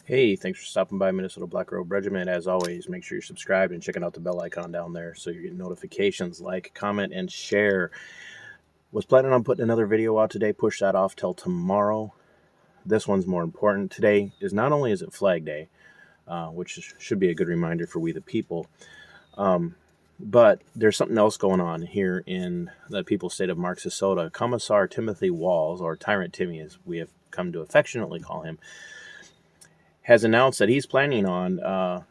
Hey, thanks for stopping by Minnesota Black Robe Regiment. As always, make sure you're subscribed and checking out the bell icon down there so you're getting notifications. Like, comment, and share. Was planning on putting another video out today. Push that off till tomorrow. This one's more important. Today is not only is it Flag Day, which should be a good reminder for we the people, but there's something else going on here in the people's state of Marxisota. Commissar Timothy Walz, or Tyrant Timmy as we have come to affectionately call him, has announced that he's planning on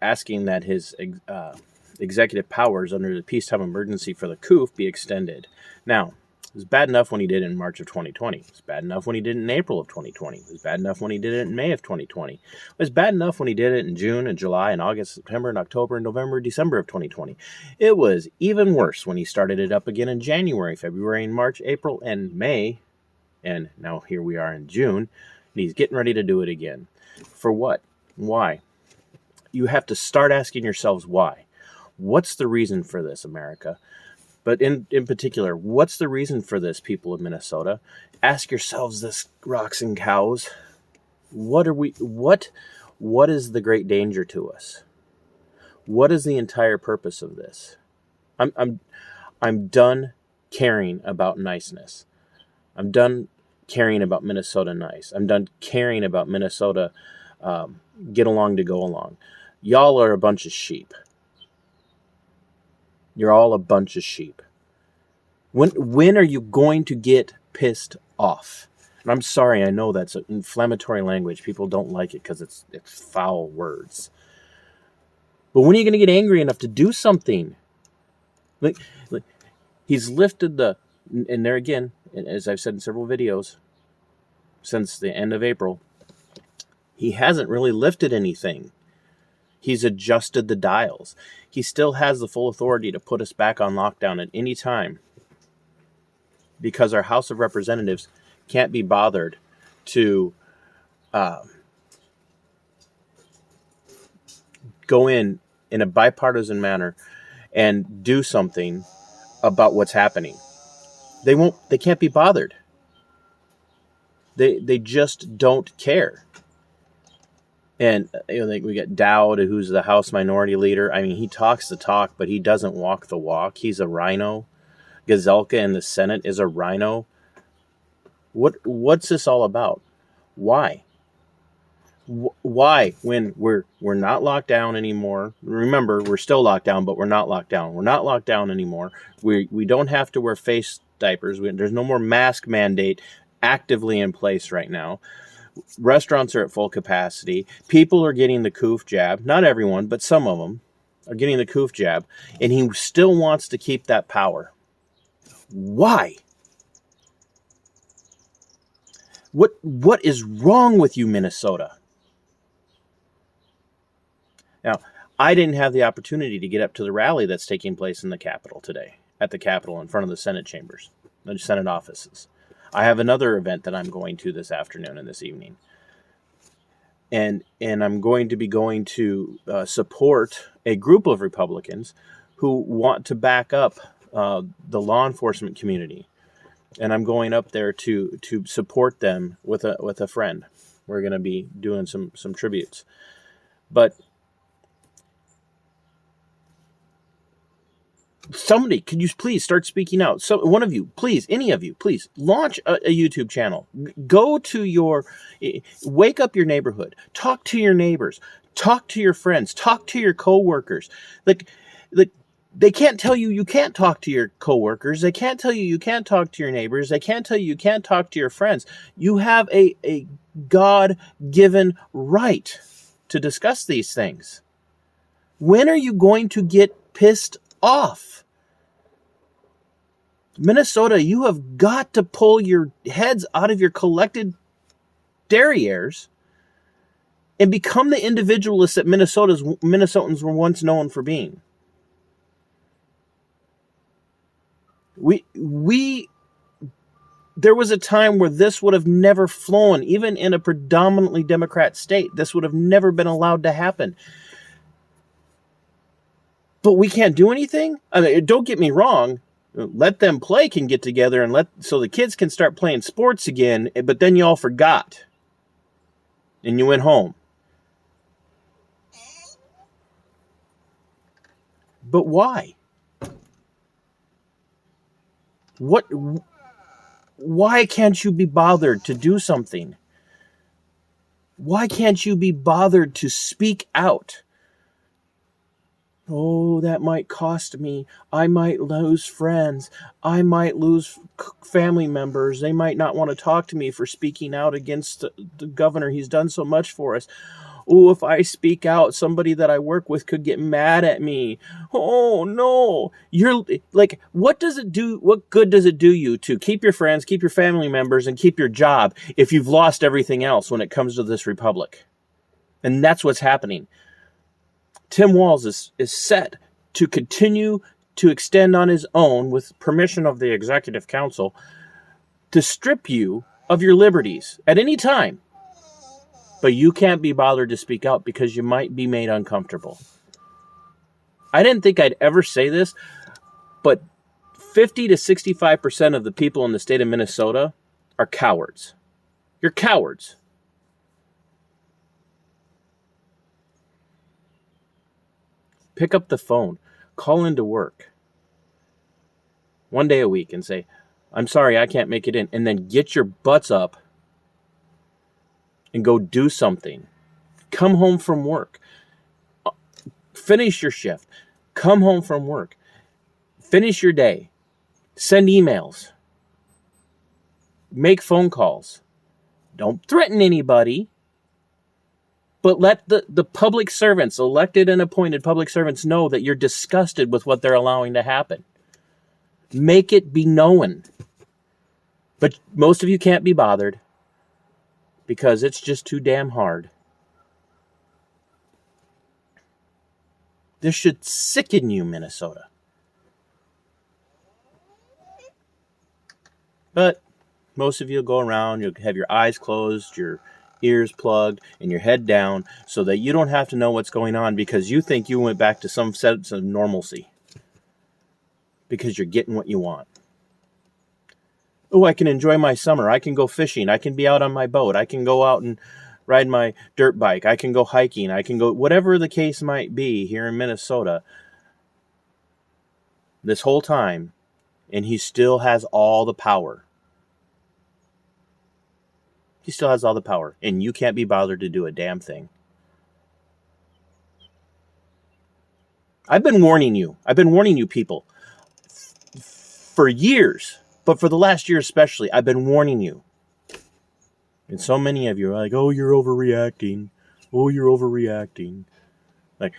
asking that his executive powers under the peacetime emergency for the coup be extended. Now, it was bad enough when he did it in March of 2020. It was bad enough when he did it in April of 2020. It was bad enough when he did it in May of 2020. It was bad enough when he did it in June and July and August, September and October and November, December of 2020. It was even worse when he started it up again in January, February, and March, April, and May. And now here we are in June, and he's getting ready to do it again. For what? Why? You have to start asking yourselves why. What's the reason for this, America? But in particular, what's the reason for this, people of Minnesota? Ask yourselves this, rocks and cows. What is the great danger to us? What is the entire purpose of this? I'm done caring about niceness. I'm done caring about Minnesota nice. I'm done caring about Minnesota get along to go along. Y'all are a bunch of sheep. You're all a bunch of sheep. When are you going to get pissed off? And I'm sorry, I know that's inflammatory language. People don't like it because it's foul words. But when are you going to get angry enough to do something? Like he's lifted and there again, as I've said in several videos, since the end of April, he hasn't really lifted anything. He's adjusted the dials. He still has the full authority to put us back on lockdown at any time because our House of Representatives can't be bothered to go in a bipartisan manner and do something about what's happening. They can't be bothered. They just don't care. And we got Dowd, who's the House Minority Leader. I mean, he talks the talk, but he doesn't walk the walk. He's a rhino. Gazelka in the Senate is a rhino. What's this all about? Why? Why, when we're not locked down anymore? Remember, we're still locked down, but we're not locked down. We're not locked down anymore. We don't have to wear face diapers. There's no more mask mandate actively in place right now. Restaurants are at full capacity. People are getting the coof jab. Not everyone, but some of them are getting the coof jab. And he still wants to keep that power. Why? What is wrong with you, Minnesota? Now, I didn't have the opportunity to get up to the rally that's taking place in the Capitol today, at the Capitol in front of the Senate chambers, the Senate offices. I have another event that I'm going to this afternoon and this evening. And I'm going to be going to support a group of Republicans who want to back up the law enforcement community. And I'm going up there to support them with a friend. We're going to be doing some tributes. But somebody, could you please start speaking out? So one of you, please, any of you, please launch a YouTube channel. Go to wake up your neighborhood. Talk to your neighbors. Talk to your friends. Talk to your coworkers. Like they can't tell you can't talk to your coworkers. They can't tell you can't talk to your neighbors. They can't tell you can't talk to your friends. You have a God-given right to discuss these things. When are you going to get pissed off? Minnesota, you have got to pull your heads out of your collected derrieres and become the individualists that Minnesotans were once known for being. There was a time where this would have never flown, even in a predominantly Democrat state. This would have never been allowed to happen. But we can't do anything? I mean, don't get me wrong. Let Them Play can get together and so the kids can start playing sports again, but then you all forgot. And you went home. But why? Why can't you be bothered to do something? Why can't you be bothered to speak out? Oh, that might cost me. I might lose friends. I might lose family members. They might not want to talk to me for speaking out against the governor. He's done so much for us. Oh, if I speak out, somebody that I work with could get mad at me. Oh, no. You're like, what does it do? What good does it do you to keep your friends, keep your family members, and keep your job if you've lost everything else when it comes to this republic? And that's what's happening. Tim Walz is set to continue to extend on his own, with permission of the Executive Council, to strip you of your liberties at any time. But you can't be bothered to speak out because you might be made uncomfortable. I didn't think I'd ever say this, but 50 to 65% of the people in the state of Minnesota are cowards. You're cowards. Pick up the phone, call into work one day a week and say, I'm sorry, I can't make it in. And then get your butts up and go do something. Come home from work. Finish your shift. Come home from work. Finish your day. Send emails. Make phone calls. Don't threaten anybody. But let the public servants, elected and appointed public servants, know that you're disgusted with what they're allowing to happen. Make it be known. But most of you can't be bothered because it's just too damn hard. This should sicken you, Minnesota. But most of you will go around, you'll have your eyes closed, your ears plugged, and your head down so that you don't have to know what's going on because you think you went back to some sense of normalcy because you're getting what you want. Oh, I can enjoy my summer. I can go fishing. I can be out on my boat. I can go out and ride my dirt bike. I can go hiking. I can go, whatever the case might be here in Minnesota this whole time, and he still has all the power. He still has all the power, and you can't be bothered to do a damn thing. I've been warning you. I've been warning you people for years, but for the last year especially, I've been warning you. And so many of you are like, oh, you're overreacting. Oh, you're overreacting. Like,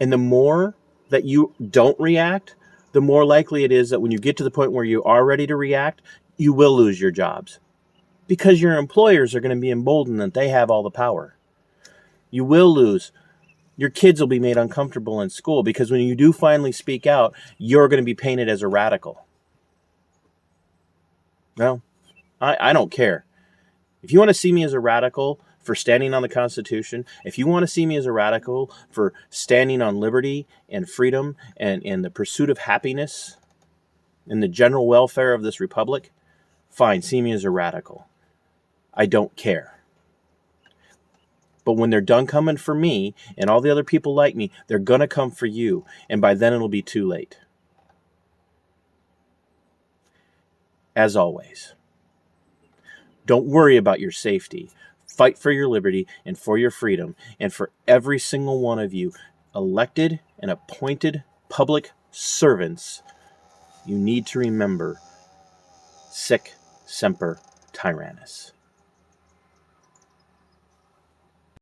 and the more that you don't react, the more likely it is that when you get to the point where you are ready to react, you will lose your jobs. Because your employers are going to be emboldened that they have all the power. You will lose. Your kids will be made uncomfortable in school because when you do finally speak out, you're going to be painted as a radical. Well, I don't care. If you want to see me as a radical for standing on the Constitution, if you want to see me as a radical for standing on liberty and freedom and the pursuit of happiness and the general welfare of this republic, fine, see me as a radical. I don't care. But when they're done coming for me and all the other people like me, they're going to come for you. And by then it'll be too late. As always, don't worry about your safety. Fight for your liberty and for your freedom. And for every single one of you, elected and appointed public servants, you need to remember, sic semper tyrannis.